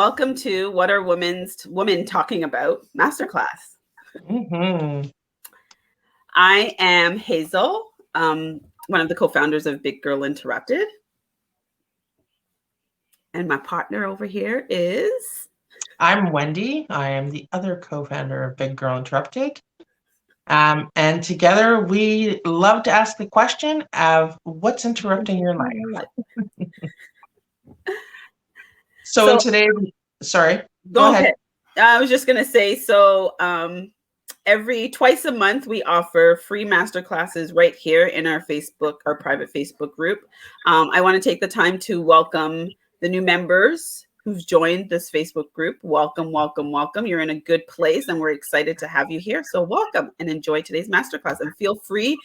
Welcome to What Are Women Talking About Masterclass. Mm-hmm. I am Hazel, one of the co-founders of Big Girl Interrupted. And my partner over here is... I'm Wendy. I am the other co-founder of Big Girl Interrupted. And together we love to ask the question of what's interrupting your life. So today, sorry, go ahead. I was just going to say, twice a month, we offer free masterclasses right here in our private Facebook group. I want to take the time to welcome the new members who've joined this Facebook group. Welcome, welcome, welcome. You're in a good place and we're excited to have you here. So welcome and enjoy today's masterclass, and feel free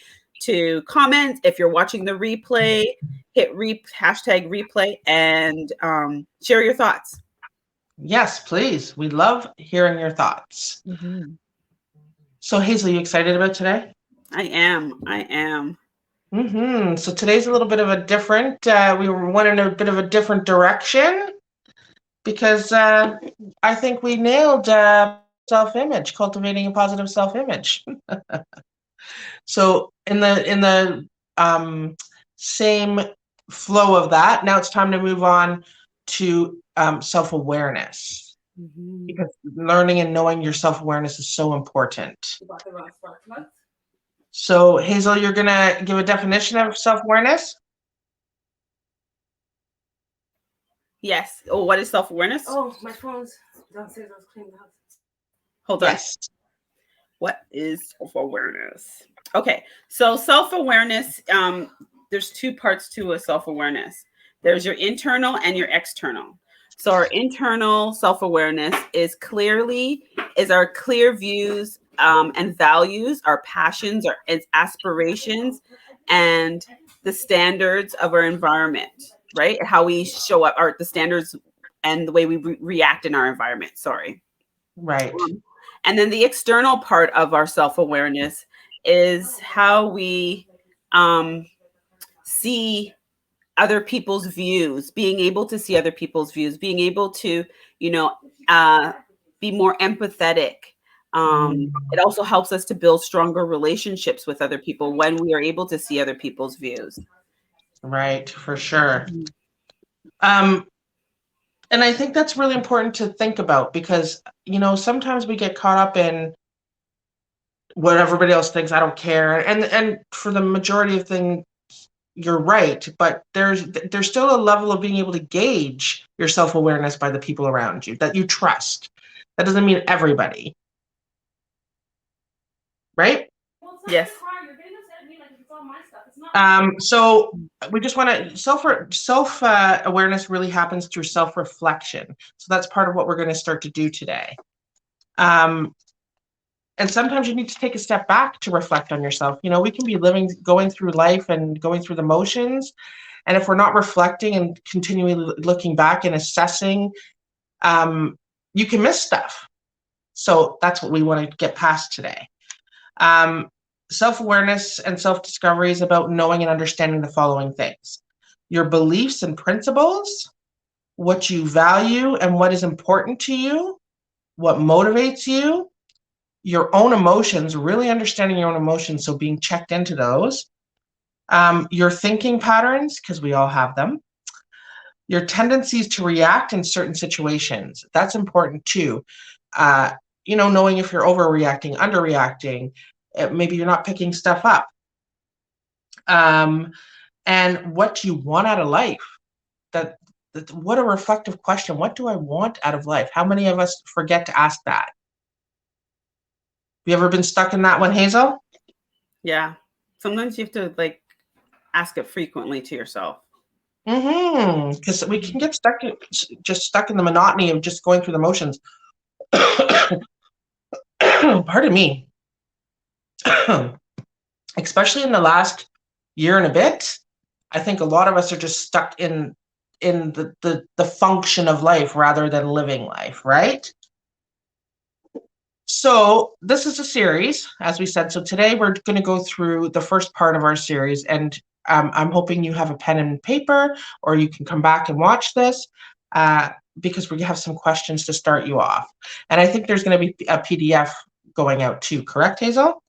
to comment. If you're watching the replay, hit hashtag replay and share your thoughts. Yes, please. We love hearing your thoughts. Mm-hmm. So Hazel, you excited about today? I am. Mm-hmm. So today's a little bit of a different, we went in a bit of a different direction because I think we nailed self-image, cultivating a positive self-image. So in the same flow of that, now it's time to move on to self-awareness. Mm-hmm. Because learning and knowing your self-awareness is so important. So Hazel, you're gonna give a definition of self-awareness? Yes. Oh, what is self-awareness? Oh, my phone's downstairs. I was cleaning the house. Hold on. Yes. What is self-awareness? Okay, so self-awareness, there's two parts to a self-awareness. There's your internal and your external. So our internal self-awareness is our clear views and values, our passions, our aspirations, and the standards of our environment, right? How we show up, the standards and the way we react in our environment. Sorry. Right. And then the external part of our self-awareness is how we see other people's views, being able to see other people's views, being able to, be more empathetic. It also helps us to build stronger relationships with other people when we are able to see other people's views. Right, for sure. And I think that's really important to think about because, sometimes we get caught up in what everybody else thinks. I don't care. And for the majority of things, you're right. But there's still a level of being able to gauge your self-awareness by the people around you that you trust. That doesn't mean everybody. Right? Yes. So we just want to self-awareness really happens through self-reflection. So that's part of what we're going to start to do today. And sometimes you need to take a step back to reflect on yourself. We can be going through life and going through the motions. And if we're not reflecting and continually looking back and assessing, you can miss stuff. So that's what we want to get past today. Self-awareness and self-discovery is about knowing and understanding the following things: your beliefs and principles, what you value and what is important to you, what motivates you, your own emotions, really understanding your own emotions, so being checked into those, your thinking patterns, because we all have them, your tendencies to react in certain situations. That's important too. Knowing if you're overreacting, underreacting, maybe you're not picking stuff up. And what you want out of life. What a reflective question. What do I want out of life? How many of us forget to ask that? You ever been stuck in that one, Hazel? Yeah. Sometimes you have to ask it frequently to yourself. Because we can get stuck in the monotony of just going through the motions. Pardon me. Especially in the last year and a bit, I think a lot of us are just stuck in the function of life rather than living life, right? So this is a series, as we said. So today we're going to go through the first part of our series, and I'm hoping you have a pen and paper, or you can come back and watch this. because we have some questions to start you off. And I think there's going to be a PDF going out too, correct, Hazel?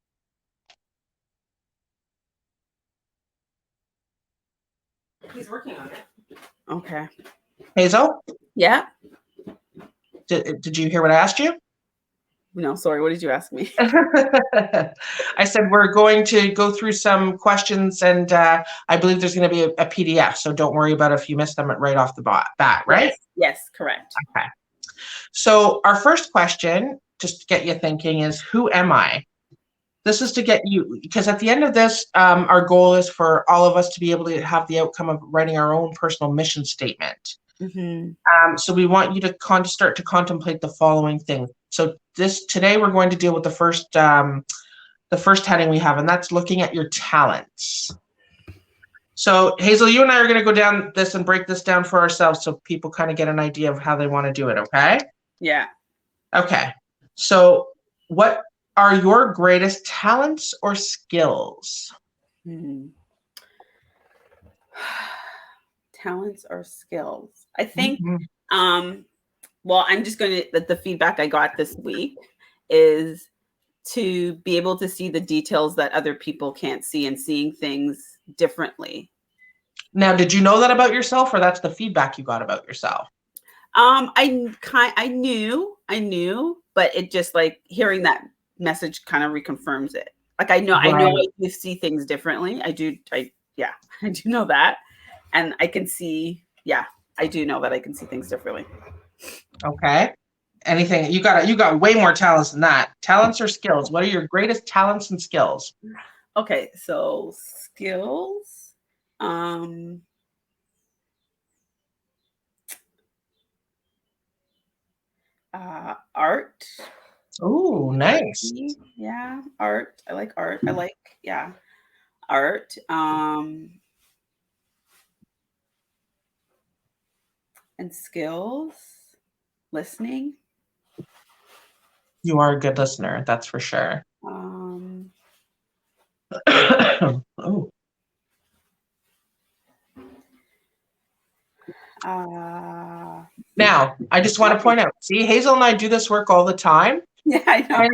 He's working on it. Okay. Hazel, Yeah. did you hear what I asked you? No, sorry. What did you ask me? I said we're going to go through some questions, and I believe there's going to be a PDF, so don't worry about if you missed them right off the bat, right? Yes, correct. Okay. So our first question, just to get you thinking, is who am I? This is to get you, because at the end of this, our goal is for all of us to be able to have the outcome of writing our own personal mission statement. So we want you to start to contemplate the following things. So today we're going to deal with the first heading we have, and that's looking at your talents. So Hazel, you and I are going to go down this and break this down for ourselves so people kind of get an idea of how they want to do it, okay? Yeah. Okay. So what are your greatest talents or skills? Talents or skills? I think well, I'm just going to, the feedback I got this week is to be able to see the details that other people can't see and seeing things differently. Now, did you know that about yourself, or that's the feedback you got about yourself? I knew, but it just like hearing that message kind of reconfirms it. Like I know I do see things differently. I do know that. And I can see, I do know that I can see things differently. Okay. Anything you got way more talents than that. Talents or skills? What are your greatest talents and skills? Okay, so skills. Art. Oh, nice. Yeah, art. I like art. I like, art. And skills. Listening. You are a good listener, that's for sure. Oh. Now, I just want to point out, see, Hazel and I do this work all the time. Yeah, I know.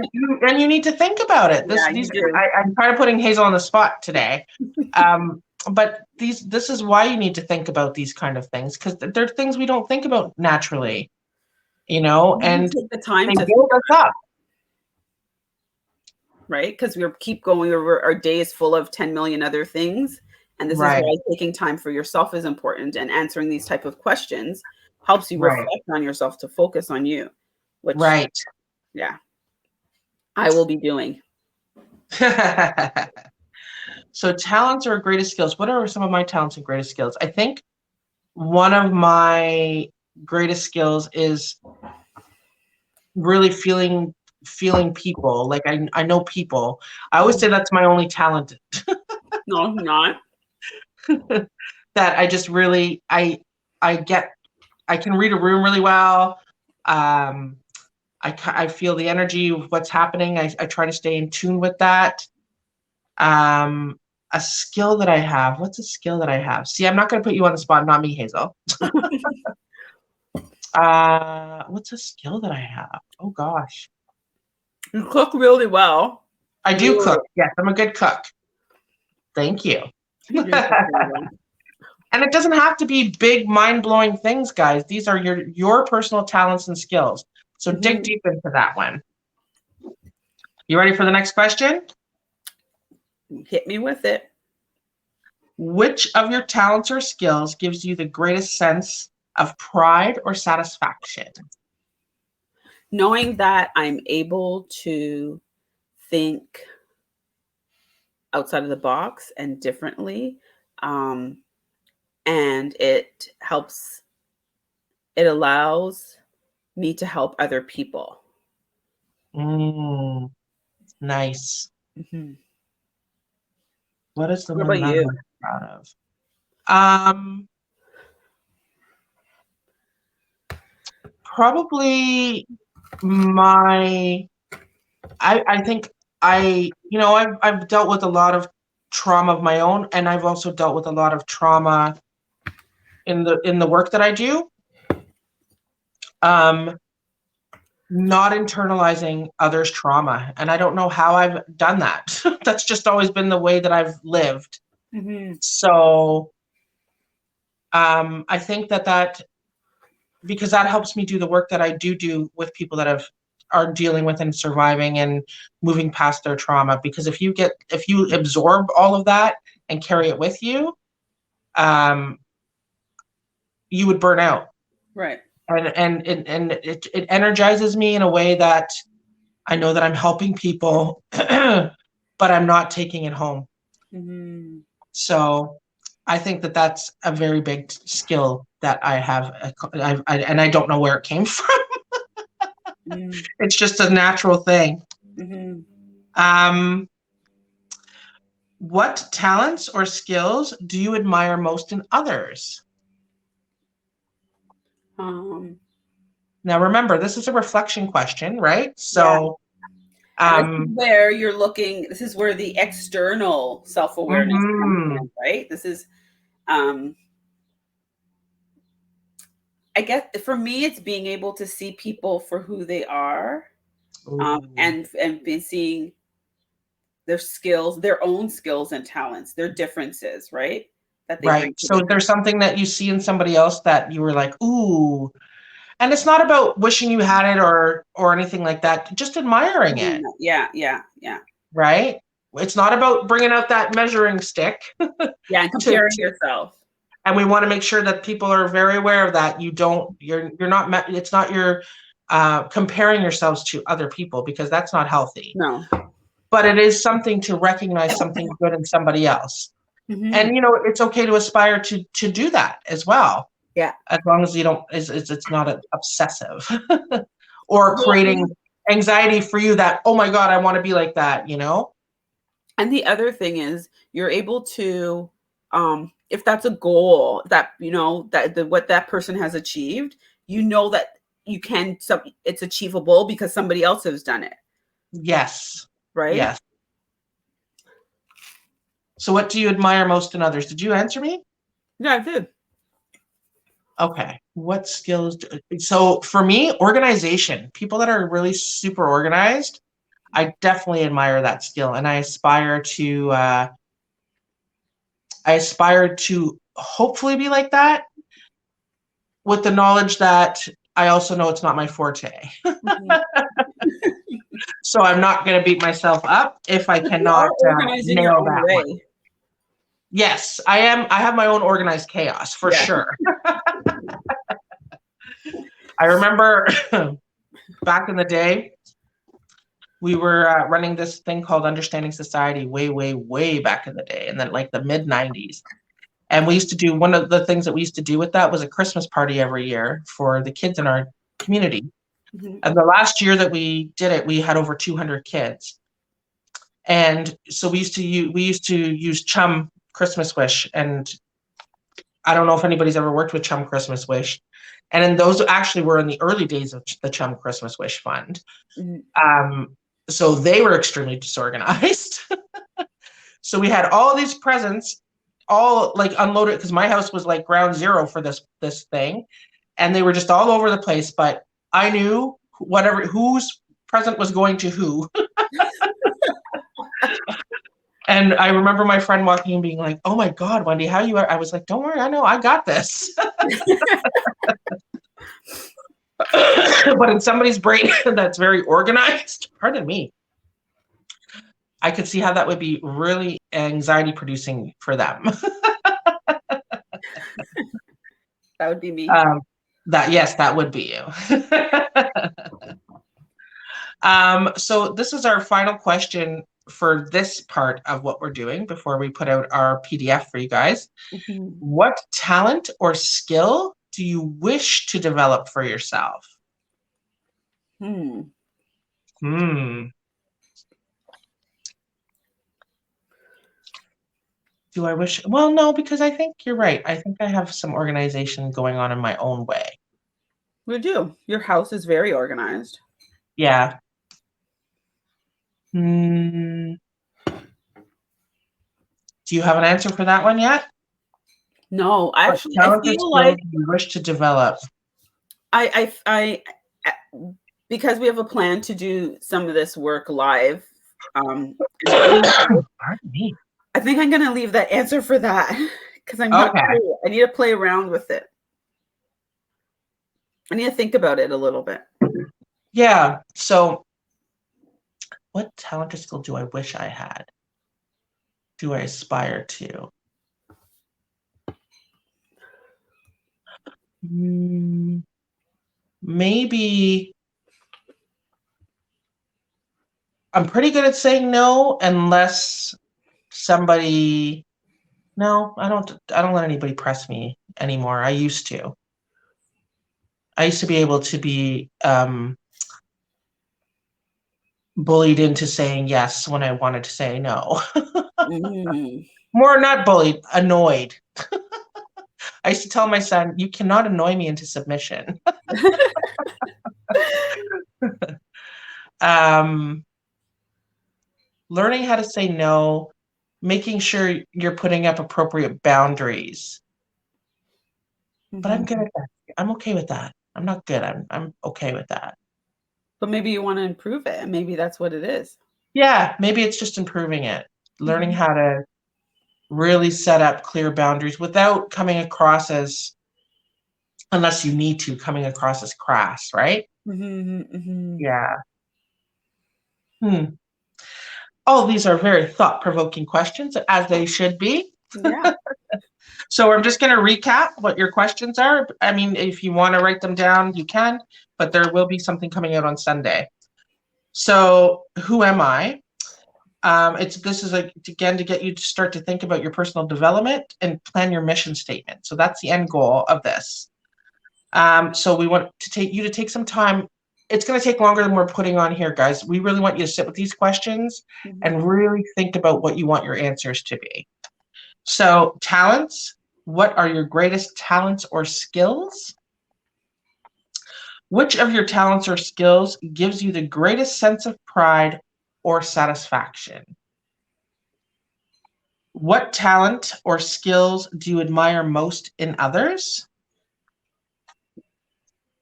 And you need to think about it. I'm kind of putting Hazel on the spot today. But this is why you need to think about these kind of things, because they're things we don't think about naturally, and take the time they to build us up. Right? Because we keep going over, our day is full of 10 million other things. And this is why taking time for yourself is important, and answering these type of questions helps you reflect on yourself to focus on you. Which, I will be doing. So talents or greatest skills. What are some of my talents and greatest skills? I think one of my greatest skills is really feeling people. Like I know people. I always say that's my only talent. No, not. That I just really, I can read a room really well. I feel the energy of what's happening. I try to stay in tune with that. A skill that I have. What's a skill that I have? See, I'm not going to put you on the spot. Not me, Hazel. What's a skill that I have? Oh gosh. You cook really well. I do cook. Yes, I'm a good cook. Thank you. And it doesn't have to be big, mind-blowing things, guys. These are your personal talents and skills. So dig deep into that one. You ready for the next question? Hit me with it. Which of your talents or skills gives you the greatest sense of pride or satisfaction? Knowing that I'm able to think outside of the box and differently, and it allows me to help other people. Nice. Mm-hmm. What is the one that I'm most proud of? Probably I think I've dealt with a lot of trauma of my own, and I've also dealt with a lot of trauma in the work that I do. Not internalizing others' trauma. And I don't know how I've done that. That's just always been the way that I've lived. Mm-hmm. So I think that because that helps me do the work that I do with people that are dealing with and surviving and moving past their trauma. Because if you absorb all of that and carry it with you, you would burn out. Right. And it energizes me in a way that I know that I'm helping people, but I'm not taking it home. Mm-hmm. So I think that that's a very big skill that I have, and I don't know where it came from. Mm-hmm. It's just a natural thing. Mm-hmm. What talents or skills do you admire most in others? Now, remember, this is a reflection question, right? So, and this is where you're looking. This is where the external self-awareness comes in, right? This is, I guess, for me, it's being able to see people for who they are, and seeing their skills, their own skills and talents, their differences, right? That they bring. So there's something that you see in somebody else that you were like, ooh. And it's not about wishing you had it or anything like that. Just admiring it. Yeah. Right? It's not about bringing out that measuring stick. Yeah, and comparing yourself. And we want to make sure that people are very aware of that. You're not. It's not your comparing yourselves to other people, because that's not healthy. No. But it is something to recognize something good in somebody else. Mm-hmm. And it's okay to aspire to do that as well. Yeah. As long as you don't, it's not obsessive or creating anxiety for you that, oh my God, I want to be like that, And the other thing is, you're able to, if that's a goal that, what that person has achieved, that you can, it's achievable because somebody else has done it. Yes. Right? Yes. So what do you admire most in others? Did you answer me? Yeah, I did. Okay. What skills? So for me, organization, people that are really super organized, I definitely admire that skill. And I aspire to hopefully be like that, with the knowledge that I also know it's not my forte. Mm-hmm. So I'm not going to beat myself up if I cannot nail that one. Yes, I am. I have my own organized chaos for sure. I remember back in the day, we were running this thing called Understanding Society way, way, way back in the day, and then like the mid 90s. And we used to do, one of the things that we used to do with that was a Christmas party every year for the kids in our community. Mm-hmm. And the last year that we did it, we had over 200 kids. And so we used to use Chum Christmas Wish. And I don't know if anybody's ever worked with Chum Christmas Wish. And then those actually were in the early days of the Chum Christmas Wish Fund. Mm-hmm. So they were extremely disorganized. So we had all these presents, all like unloaded, because my house was like ground zero for this thing, and they were just all over the place. But I knew whose present was going to who. And I remember my friend walking and being like, "Oh my God, Wendy, how you are?" I was like, "Don't worry, I know, I got this." But in somebody's brain that's very organized, pardon me, I could see how that would be really anxiety producing for them. That would be me. That would be you. So this is our final question for this part of what we're doing before we put out our PDF for you guys. Mm-hmm. What talent or skill do you wish to develop for yourself? Do I wish? Well, no, because I think you're right. I think I have some organization going on in my own way. You do. Your house is very organized. Yeah. Do you have an answer for that one yet? No, I feel like you wish to develop. I because we have a plan to do some of this work live. Pardon me. I think I'm going to leave that answer for that because I'm not Okay. sure. I need to play around with it. I need to think about it a little bit. Yeah. So, what talent or skill do I wish I had? Do I aspire to? Maybe I'm pretty good at saying no unless somebody. No, I don't let anybody press me anymore. I used to be able to be bullied into saying yes when I wanted to say no. More not bullied, annoyed. I used to tell my son, you cannot annoy me into submission. Learning how to say no, making sure you're putting up appropriate boundaries. But I'm good at that. I'm okay with that. I'm not good. I'm okay with that. But maybe you want to improve it, and maybe that's what it is. Yeah, maybe it's just improving it. Learning how to really set up clear boundaries without coming across as, unless you need to, coming across as crass, right? Yeah. Oh, these are very thought-provoking questions, as they should be. Yeah. So I'm just going to recap what your questions are. I mean, if you want to write them down, you can, but there will be something coming out on Sunday. So who am I? This is again to get you to start to think about your personal development and plan your mission statement. So that's the end goal of this. So we want to take some time. It's going to take longer than we're putting on here, guys. We really want you to sit with these questions and really think about what you want your answers to be. So talents, what are your greatest talents or skills? Which of your talents or skills gives you the greatest sense of pride or satisfaction? What talent or skills do you admire most in others?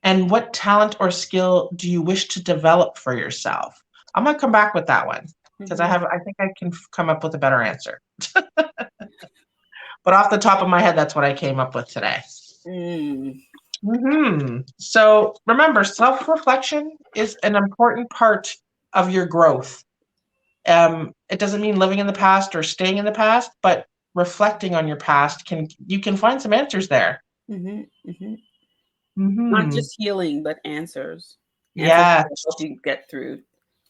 And what talent or skill do you wish to develop for yourself? I'm going to come back with that one because I think I can come up with a better answer. But off the top of my head, that's what I came up with today. So remember, self-reflection is an important part of your growth. It doesn't mean living in the past or staying in the past, but reflecting on your past you can find some answers there. Not just healing, but answers. Yeah. To help you get through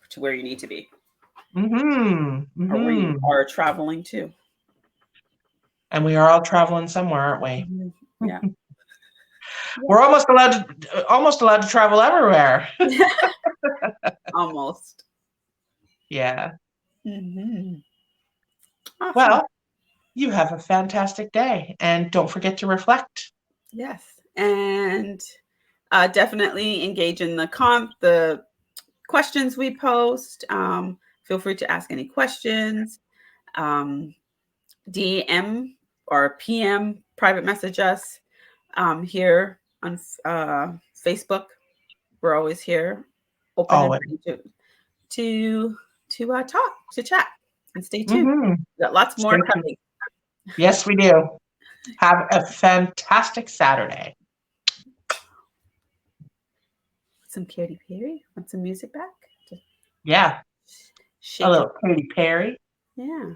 to where you need to be. Or where you are traveling to. And we are all traveling somewhere, aren't we? Yeah. We're almost allowed to travel everywhere. Almost. Yeah. Awesome. Well, you have a fantastic day, and don't forget to reflect. Yes, and definitely engage in the questions we post. Feel free to ask any questions. DM or PM, private message us here on Facebook. We're always here, open and ready to talk, to chat, and stay tuned. We got lots more coming. Yes, we do. Have a fantastic Saturday. Some Katy Perry. Want some music back? Yeah. A little Katy Perry. Yeah.